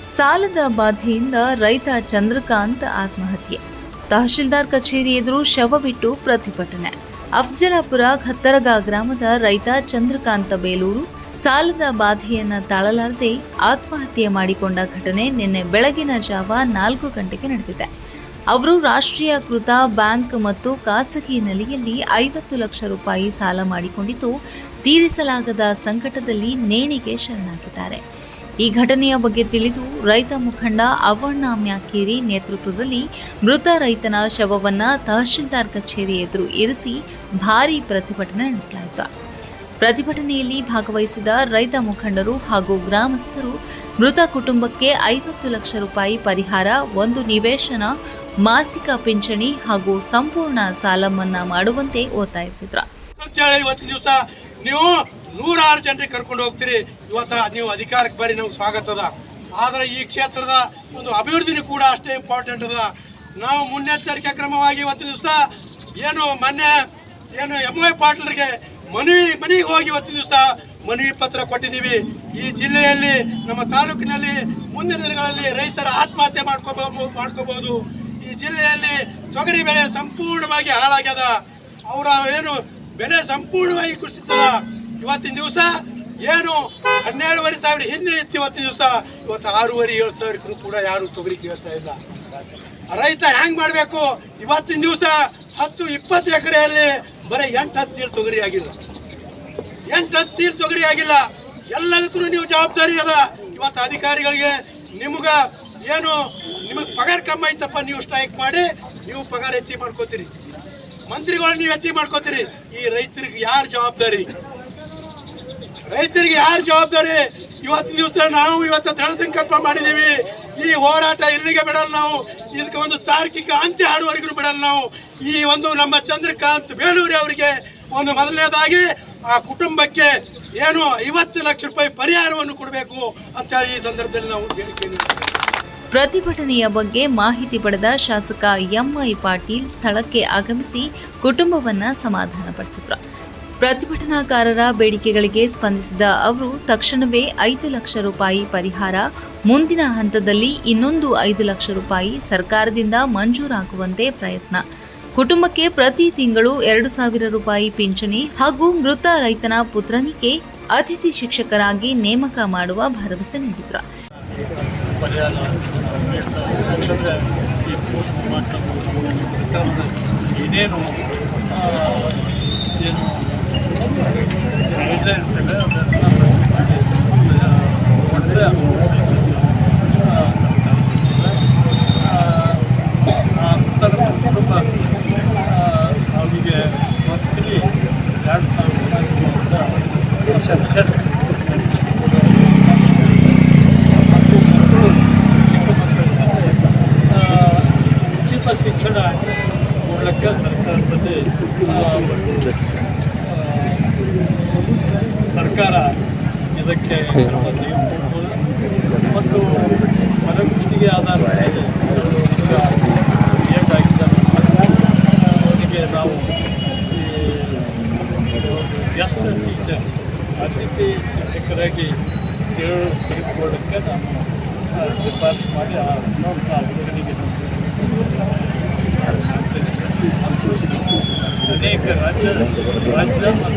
ಸಾಲದ ಬಾಧೆಯಿಂದ ರೈತ ಚಂದ್ರಕಾಂತ್ ಆತ್ಮಹತ್ಯೆ. ತಹಶೀಲ್ದಾರ್ ಕಚೇರಿ ಎದುರು ಶವ ಬಿಟ್ಟು ಪ್ರತಿಭಟನೆ. ಅಫ್ಜಲಾಪುರ ಖತ್ತರಗ ಗ್ರಾಮದ ರೈತ ಚಂದ್ರಕಾಂತ ಬೇಲೂರು ಸಾಲದ ಬಾಧೆಯನ್ನ ತಾಳಲಾರದೆ ಆತ್ಮಹತ್ಯೆ ಮಾಡಿಕೊಂಡ ಘಟನೆ ನಿನ್ನೆ ಬೆಳಗಿನ ಜಾವ 4 ಗಂಟೆಗೆ ನಡೆದಿದೆ. ಅವರು ರಾಷ್ಟ್ರೀಯಕೃತ ಬ್ಯಾಂಕ್ ಮತ್ತು ಖಾಸಗಿ ನೆಲೆಯಲ್ಲಿ 50 ಲಕ್ಷ ರೂಪಾಯಿ ಸಾಲ ಮಾಡಿಕೊಂಡಿದ್ದು ತೀರಿಸಲಾಗದ ಸಂಕಟದಲ್ಲಿ ನೇಣಿಗೆ ಶರಣಾಗಿದ್ದಾರೆ. ಈ ಘಟನೆಯ ಬಗ್ಗೆ ತಿಳಿದು ರೈತ ಮುಖಂಡ ಅವ್ವಣ್ಣ ಮ್ಯಾಕೇರಿ ನೇತೃತ್ವದಲ್ಲಿ ಮೃತ ರೈತನ ಶವವನ್ನ ತಹಶೀಲ್ದಾರ್ ಕಚೇರಿ ಎದುರು ಇರಿಸಿ ಭಾರೀ ಪ್ರತಿಭಟನೆ ನಡೆಸಲಾಯಿತು. ಪ್ರತಿಭಟನೆಯಲ್ಲಿ ಭಾಗವಹಿಸಿದ ರೈತ ಮುಖಂಡರು ಹಾಗೂ ಗ್ರಾಮಸ್ಥರು ಮೃತ ಕುಟುಂಬಕ್ಕೆ 50 ಲಕ್ಷ ರೂಪಾಯಿ ಪರಿಹಾರ, 1 ನಿವೇಶನ, ಮಾಸಿಕ ಪಿಂಚಣಿ ಹಾಗೂ ಸಂಪೂರ್ಣ ಸಾಲ ಮನ್ನಾ ಮಾಡುವಂತೆ ಒತ್ತಾಯಿಸಿದ್ರು. ನೀವು 106 ಜನರಿಗೆ ಕರ್ಕೊಂಡು ಹೋಗ್ತೀರಿ. ಇವತ್ತು ನೀವು ಅಧಿಕಾರಕ್ಕೆ ಬರ್ರಿ, ನಮ್ಗೆ ಸ್ವಾಗತ ಅದ. ಆದರೆ ಈ ಕ್ಷೇತ್ರದ ಒಂದು ಅಭಿವೃದ್ಧಿನೂ ಕೂಡ ಅಷ್ಟೇ ಇಂಪಾರ್ಟೆಂಟ್ ಅದ. ನಾವು ಮುನ್ನೆಚ್ಚರಿಕೆ ಕ್ರಮವಾಗಿ ಇವತ್ತಿನ ದಿವಸ ಮೊನ್ನೆ MY ಪಾಟೀಲ್ರಿಗೆ ಮನೆಗೆ ಹೋಗಿ ಇವತ್ತಿನ ದಿವಸ ಮನವಿ ಪತ್ರ ಕೊಟ್ಟಿದ್ದೀವಿ. ಈ ಜಿಲ್ಲೆಯಲ್ಲಿ ನಮ್ಮ ತಾಲೂಕಿನಲ್ಲಿ ಮುಂದಿನ ದಿನಗಳಲ್ಲಿ ರೈತರ ಆತ್ಮಹತ್ಯೆ ಮಾಡ್ಕೋಬಹುದು. ಈ ಜಿಲ್ಲೆಯಲ್ಲಿ ತೊಗರಿ ಬೆಳೆ ಸಂಪೂರ್ಣವಾಗಿ ಹಾಳಾಗ್ಯದ. ಅವರ ಬೆಲೆ ಸಂಪೂರ್ಣವಾಗಿ ಕುಸಿತದ. ಇವತ್ತಿನ ದಿವಸ 12,500 ಹಿಂದೆ ಇತ್ತು. ಇವತ್ತಿನ ದಿವಸ ಇವತ್ತು 6,500-7,000 ಕೂಡ ಯಾರು ತೊಗರಿ ಕೇಳ್ತಾ ಇಲ್ಲ. ರೈತ ಹೆಂಗ್ ಮಾಡಬೇಕು? ಇವತ್ತಿನ ದಿವಸ 10-20 ಎಕರೆಯಲ್ಲಿ ಬರೀ 8-10 ಚೀಲ ತೊಗರಿ ಆಗಿಲ್ಲ. 8-10 ಚೀಲ ತೊಗರಿ ಆಗಿಲ್ಲ. ಎಲ್ಲದಕ್ಕೂ ನೀವು ಜವಾಬ್ದಾರಿ ಅದ. ಇವತ್ತು ಅಧಿಕಾರಿಗಳಿಗೆ ನಿಮಗೆ ಪಗಾರ ಕಮ್ಮಿ ಐತಪ್ಪ, ನೀವು ಸ್ಟ್ರೈಕ್ ಮಾಡಿ ನೀವು ಪಗಾರ ಹೆಚ್ಚಿಗೆ ಮಾಡ್ಕೋತೀರಿ, ಮಂತ್ರಿಗಳು ನೀವು ಹೆಚ್ಚಿಗೆ ಮಾಡ್ಕೋತೀರಿ. ಈ ರೈತರಿಗೆ ಯಾರು ಜವಾಬ್ದಾರಿ? ರೈತರಿಗೆ ಯಾರು ಜವಾಬ್ದಾರಿ? ಇವತ್ತಿನ ದಿವಸ ನಾವು ದೃಢ ಸಂಕಲ್ಪ ಮಾಡಿದ್ದೀವಿ. ಈ ಹೋರಾಟ ಇಲ್ಲಿಗೆ ಬಿಡಲ್ಲ ನಾವು. ಇದಕ್ಕೆ ಒಂದು ತಾರ್ಕಿಕ ಅಂತ್ಯ ಹಾಡುವವರೆಗೂ ಬಿಡಲ್ಲ ನಾವು. ಈ ನಮ್ಮ ಚಂದ್ರಕಾಂತ್ ಬೇಲೂರಿ ಅವರಿಗೆ ಮೊದಲನೇದಾಗಿ ಆ ಕುಟುಂಬಕ್ಕೆ 50 ಲಕ್ಷ ರೂಪಾಯಿ ಪರಿಹಾರವನ್ನು ಕೊಡಬೇಕು ಅಂತೇಳಿ ಈ ಸಂದರ್ಭದಲ್ಲಿ ನಾವು ಹೇಳಿದ್ದೇವೆ. ಪ್ರತಿಭಟನೆಯ ಬಗ್ಗೆ ಮಾಹಿತಿ ಪಡೆದ ಶಾಸಕ MY ಪಾಟೀಲ್ ಸ್ಥಳಕ್ಕೆ ಆಗಮಿಸಿ ಕುಟುಂಬವನ್ನ ಸಮಾಧಾನಪಡಿಸಿದರು. ಪ್ರತಿಭಟನಾಕಾರರ ಬೇಡಿಕೆಗಳಿಗೆ ಸ್ಪಂದಿಸಿದ ಅವರು ತಕ್ಷಣವೇ 5 ಲಕ್ಷ ರೂಪಾಯಿ ಪರಿಹಾರ, ಮುಂದಿನ ಹಂತದಲ್ಲಿ ಇನ್ನೊಂದು 5 ಲಕ್ಷ ರೂಪಾಯಿ ಸರ್ಕಾರದಿಂದ ಮಂಜೂರಾಗುವಂತೆ ಪ್ರಯತ್ನ, ಕುಟುಂಬಕ್ಕೆ ಪ್ರತಿ ತಿಂಗಳು 2,000 ರೂಪಾಯಿ ಪಿಂಚಣಿ ಹಾಗೂ ಮೃತ ರೈತನ ಪುತ್ರನಿಗೆ ಅತಿಥಿ ಶಿಕ್ಷಕರಾಗಿ ನೇಮಕ ಮಾಡುವ ಭರವಸೆ ನೀಡಿದರು. ಗೈಡ್ಲೈನ್ಸ್ ಇದೆ, ಅದನ್ನು ಕೊಟ್ಟರೆ ನಂತರ ಕುಟುಂಬ ಅವರಿಗೆ ಮಂತ್ಲಿ 2,000 ಉಚಿತ ಶಿಕ್ಷಣ ಕೊಡಲಿಕ್ಕೆ ಸರ್ಕಾರದಲ್ಲಿ ಸರ್ಕಾರ ಇದಕ್ಕೆ ಕ್ರಮ ತೆಗೆದುಕೊಳ್ಬೋದು. ಮತ್ತು ಮನಗುತ್ತಿಗೆ ಆಧಾರ ಏನಾಗಿದ್ದಾರೆ ಅವರಿಗೆ ನಾವು ಈ ಗೆಸ್ಟ್ ಟೀಚರ್ ಅತಿಥಿ ಶಿಕ್ಷಕರಾಗಿ ತೆಗೆದುಕೊಳ್ಳೋಕ್ಕೆ ನಾನು ಶಿಫಾರಸು ಮಾಡಿ ಆ ಹುಡುಗನಿಗೆ ಅನೇಕ ರಾಜ್ಯ ಮತ್ತು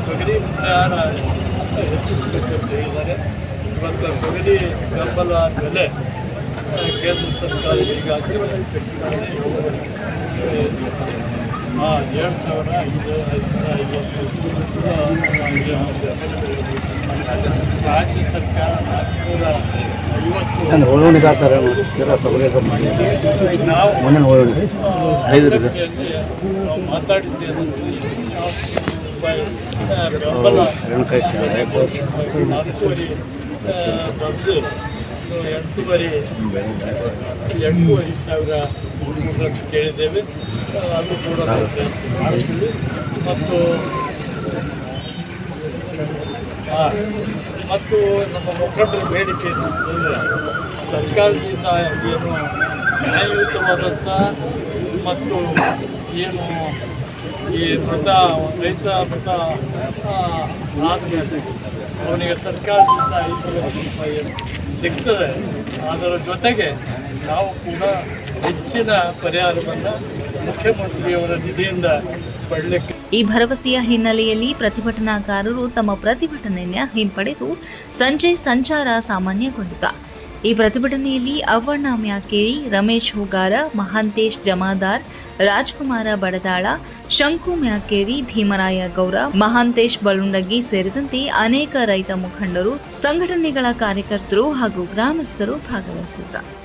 ತೊಗರಿ ಪರಿಹಾರ ಹೆಚ್ಚಿಸಬೇಕಂತ ಹೇಳಿದ್ದಾರೆ. ಇವತ್ತು ತೊಗರಿ ಬೆಂಬಲ ಬೆಲೆ ಕೇಂದ್ರ ಸರ್ಕಾರ ಈಗಾಗಲೇ 7,550 ರಾಜ್ಯ ಸರ್ಕಾರ 450 ನಾವು ಮಾತಾಡಿದ್ದೇವೆ. ಬೆಂಬಲ 4,500 ಬಂದು 8,500 ಲಕ್ಷ ಕೇಳಿದ್ದೇವೆ. ಅದು ಕೂಡ ಮಾಡ್ತೀವಿ. ಮತ್ತು ನಮ್ಮ ಮುಖಂಡರ ಬೇಡಿಕೆ ಅಂದರೆ ಸರ್ಕಾರದಿಂದ ಏನು ನ್ಯಾಯಯುತವಾದಂಥ ಮತ್ತು ಏನು ಈ ರೈತ ಆದ್ಮೇಲೆ ಅವನಿಗೆ ಸರ್ಕಾರದಿಂದ 5 ಲಕ್ಷ ರೂಪಾಯಿ ಸಿಗ್ತದೆ. ಅದರ ಜೊತೆಗೆ ನಾವು ಕೂಡ ಹೆಚ್ಚಿನ ಪರಿಹಾರವನ್ನು ಮುಖ್ಯಮಂತ್ರಿಯವರ ನಿಧಿಯಿಂದ ಪಡಲಿಕ್ಕೆ. ಈ ಭರವಸೆಯ ಹಿನ್ನೆಲೆಯಲ್ಲಿ ಪ್ರತಿಭಟನಾಕಾರರು ತಮ್ಮ ಪ್ರತಿಭಟನೆಯನ್ನು ಹಿಂಪಡೆದು ಸಂಜೆ ಸಂಚಾರ ಸಾಮಾನ್ಯಗೊಂಡಿತು. ಈ ಪ್ರತಿಭಟನೆಯಲ್ಲಿ ಅವ್ವಣ್ಣ ಮ್ಯಾಕೇರಿ, ರಮೇಶ್ ಹೂಗಾರ, ಮಹಾಂತೇಶ್ ಜಮಾದಾರ್, ರಾಜ್ಕುಮಾರ ಬಡದಾಳ, ಶಂಕು ಮ್ಯಾಕೇರಿ, ಭೀಮರಾಯ ಗೌರ, ಮಹಾಂತೇಶ್ ಬಳುಂಡಗಿ ಸೇರಿದಂತೆ ಅನೇಕ ರೈತ ಮುಖಂಡರು, ಸಂಘಟನೆಗಳ ಕಾರ್ಯಕರ್ತರು ಹಾಗೂ ಗ್ರಾಮಸ್ಥರು ಭಾಗವಹಿಸಿದರು.